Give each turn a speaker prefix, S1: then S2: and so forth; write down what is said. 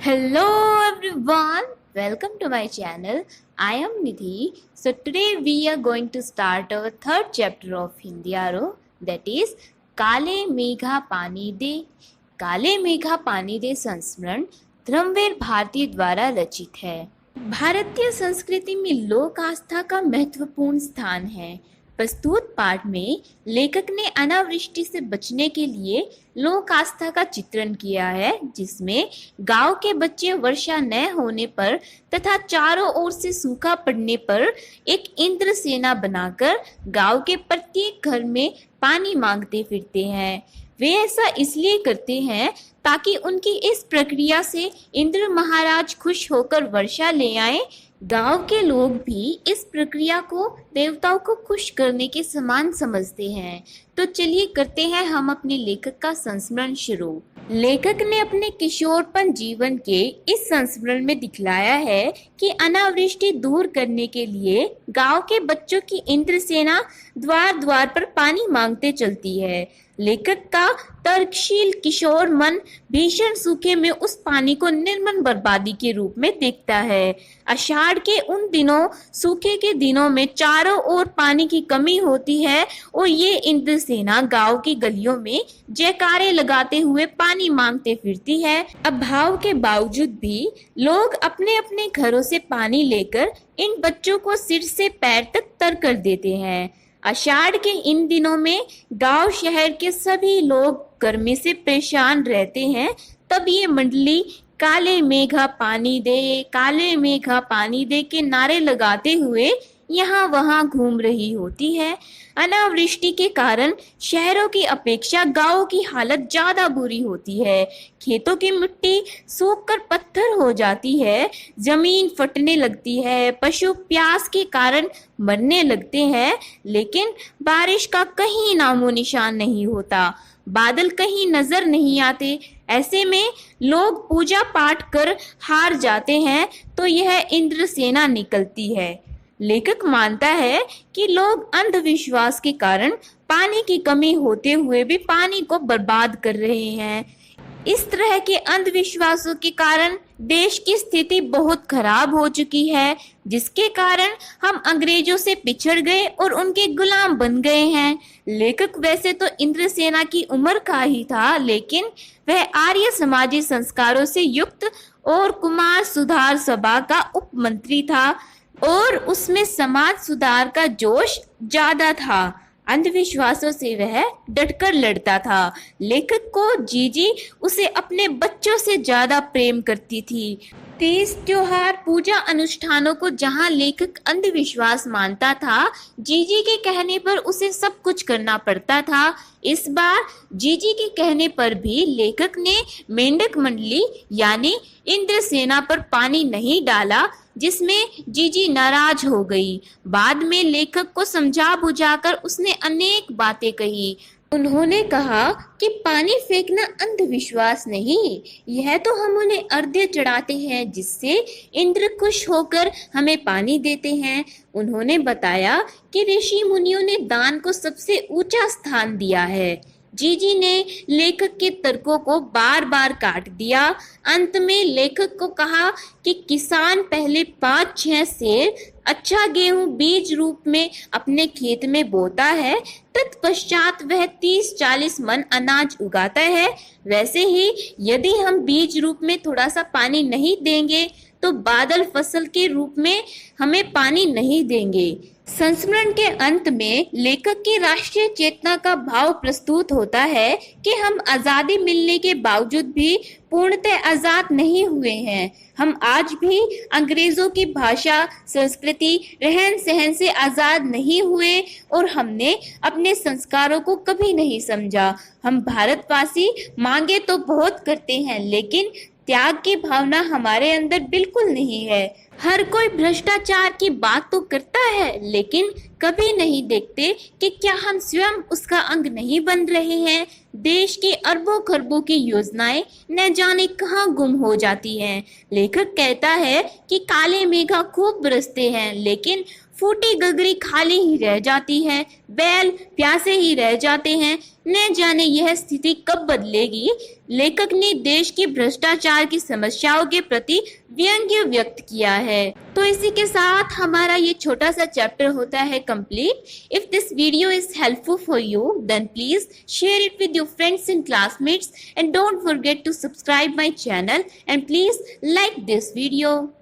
S1: Hello everyone, welcome to my channel. I am Nidhi. So today we are going to start our third chapter of Hindi Aro, that is काले मेघा पानी दे। काले मेघा पानी दे संस्मरण धर्मवीर भारती द्वारा रचित है। भारतीय संस्कृति में लोक आस्था का महत्वपूर्ण स्थान है। प्रस्तुत पाठ में लेखक ने अनावृष्टि से बचने के लिए लोक आस्था का चित्रण किया है, जिसमें गांव के बच्चे वर्षा न होने पर तथा चारों ओर से सूखा पड़ने पर एक इंद्र सेना बनाकर गांव के प्रत्येक घर में पानी मांगते फिरते हैं। वे ऐसा इसलिए करते हैं ताकि उनकी इस प्रक्रिया से इंद्र महाराज खुश होकर वर्षा ले आए। गांव के लोग भी इस प्रक्रिया को देवताओं को खुश करने के समान समझते हैं। तो चलिए करते हैं हम अपने लेखक का संस्मरण शुरू। लेखक ने अपने किशोरपन जीवन के इस संस्मरण में दिखलाया है कि अनावृष्टि दूर करने के लिए गांव के बच्चों की इंद्र सेना द्वार द्वार पर पानी मांगते चलती है। लेखक का तर्कशील किशोर मन भीषण सूखे में उस पानी को निर्मम बर्बादी के रूप में देखता है। आषाढ़ के उन दिनों, सूखे के दिनों में चारों ओर पानी की कमी होती है और ये इंद्र सेना गांव की गलियों में जयकारे लगाते हुए पानी मांगते फिरती है। अभाव के बावजूद भी लोग अपने अपने घरों से पानी लेकर इन बच्चों को सिर से पैर तक तर कर देते हैं। आषाढ़ के इन दिनों में गांव शहर के सभी लोग गर्मी से परेशान रहते हैं। तब ये मंडली काले मेघा पानी दे, काले मेघा पानी दे के नारे लगाते हुए यहाँ वहाँ घूम रही होती है। अनावृष्टि के कारण शहरों की अपेक्षा गांवों की हालत ज्यादा बुरी होती है। खेतों की मिट्टी सूखकर पत्थर हो जाती है, जमीन फटने लगती है, पशु प्यास के कारण मरने लगते हैं, लेकिन बारिश का कहीं नामो निशान नहीं होता। बादल कहीं नजर नहीं आते। ऐसे में लोग पूजा पाठ कर हार जाते हैं तो यह इंद्र सेना निकलती है। लेखक मानता है कि लोग अंधविश्वास के कारण पानी की कमी होते हुए भी पानी को बर्बाद कर रहे हैं। इस तरह के अंधविश्वासों के कारण देश की स्थिति बहुत खराब हो चुकी है, जिसके कारण हम अंग्रेजों से पिछड़ गए और उनके गुलाम बन गए हैं। लेखक वैसे तो इंद्र सेना की उम्र का ही था, लेकिन वह आर्य समाजी संस्कारों से युक्त और कुमार सुधार सभा का उप मंत्री था और उसमें समाज सुधार का जोश ज्यादा था। अंधविश्वासों से वह डटकर लड़ता था। लेखक को जीजी उसे अपने बच्चों से ज्यादा प्रेम करती थी। तीज त्योहार पूजा अनुष्ठानों को जहां लेखक अंधविश्वास मानता था, जीजी के कहने पर उसे सब कुछ करना पड़ता था। इस बार जीजी के कहने पर भी लेखक ने मेंढक मंडली यानी इंद्र सेना पर पानी नहीं डाला, जिसमें जीजी नाराज हो गई। बाद में लेखक को समझा बुझाकर उसने अनेक बातें कही। उन्होंने कहा कि पानी फेंकना अंधविश्वास नहीं, यह तो हम उन्हें अर्घ्य चढ़ाते हैं जिससे इंद्र खुश होकर हमें पानी देते हैं। उन्होंने बताया कि ऋषि मुनियों ने दान को सबसे ऊंचा स्थान दिया है। जीजी ने लेखक के तर्कों को बार बार काट दिया। अंत में लेखक को कहा कि किसान पहले 5-6 सेर अच्छा गेहूं बीज रूप में अपने खेत में बोता है, तत्पश्चात वह 30-40 मन अनाज उगाता है। वैसे ही यदि हम बीज रूप में थोड़ा सा पानी नहीं देंगे तो बादल फसल के रूप में हमें पानी नहीं देंगे। संस्मरण के अंत में लेखक की राष्ट्रीय चेतना का भाव प्रस्तुत होता है कि हम आजादी मिलने के बावजूद भी पूर्णतः आजाद नहीं हुए हैं। हम आज भी अंग्रेजों की भाषा, संस्कृति, रहन सहन से आजाद नहीं हुए और हमने अपने संस्कारों को कभी नहीं समझा। हम भारतवासी मांगे तो बहुत करते हैं, लेकिन त्याग की भावना हमारे अंदर बिल्कुल नहीं है। हर कोई भ्रष्टाचार की बात तो करता है, लेकिन कभी नहीं देखते कि क्या हम स्वयं उसका अंग नहीं बन रहे हैं। देश की अरबों खरबों की योजनाएं न जाने कहां गुम हो जाती हैं। लेखक कहता है कि काले मेघा खूब बरसते हैं, लेकिन फूटी गगरी खाली ही रह जाती है, बैल प्यासे ही रह जाते हैं। न जाने यह स्थिति कब बदलेगी। लेखक ने देश की भ्रष्टाचार की समस्याओं के प्रति व्यंग्य व्यक्त किया है। तो इसी के साथ हमारा ये छोटा सा चैप्टर होता है complete. If this video is helpful for you then please share it with your friends and classmates and don't forget to subscribe my channel and please like this video.